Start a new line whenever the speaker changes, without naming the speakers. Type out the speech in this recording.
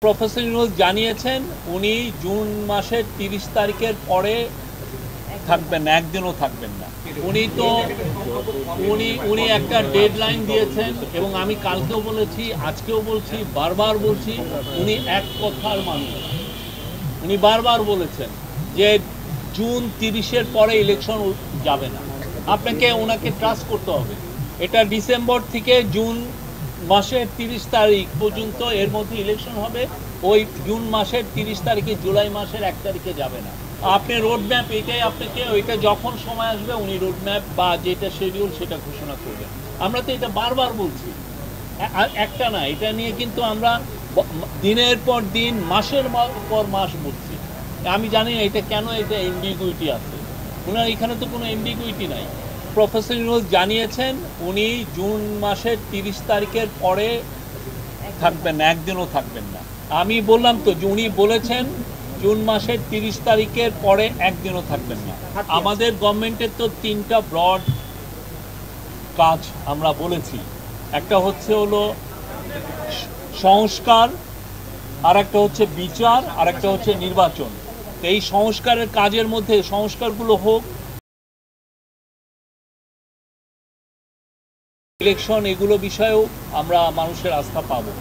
Professor Yunus জানিয়েছেন উনি June মাসের 30 তারিখের পরে থাকবেন না, একদিনও থাকবেন না। উনি একটা ডেডলাইন দিয়েছেন এবং আমি কালকেও বলেছি, আজকেও বলছি, বারবার বলছি, উনি এক কথার মানুষ। উনি বারবার বলেছেন যে জুন 30-এর পরে ইলেকশন যাবে না। আপনাকে ওনাকে ট্রাস্ট করতে হবে। এটা ডিসেম্বর থেকে জুন মাসের 30 তারিখ পর্যন্ত এর মধ্যে ইলেকশন হবে। ওই জুন মাসের 30 তারিখে জুলাই মাসের 1 তারিখে যাবে না। আপনি রোড ম্যাপ এটাই আপনাকে ওইটা যখন সময় আসবে উনি রোড ম্যাপ বা যেটা শিডিউল সেটা ঘোষণা করবেন। আমরা তো এটা বারবার বলছি, একটা না, এটা নিয়ে কিন্তু আমরা দিনের পর দিন মাসের পর মাস বলছি। আমি জানি না এটা কেন, এটা এমবিগুইটি আছে। ওনার এখানে তো কোনো এমবিগুইটি নাই। প্রফেসর ইউনূস জানিয়েছেন উনি জুন মাসের 30 তারিখের পরে থাকবেন না, একদিনও থাকবেন না। আমি বললাম তো যে উনি বলেছেন জুন মাসের 30 তারিখের পরে একদিনও থাকবেন না। আমাদের গভর্নমেন্টের তো 3টা ব্রড কাজ আমরা বলেছি। একটা হচ্ছে হলো সংস্কার, আর একটা হচ্ছে বিচার, আর একটা হচ্ছে নির্বাচন। এই সংস্কারের কাজের মধ্যে সংস্কারগুলো হোক, ইলেকশন, এগুলো বিষয়েও আমরা মানুষের আস্থা পাবো।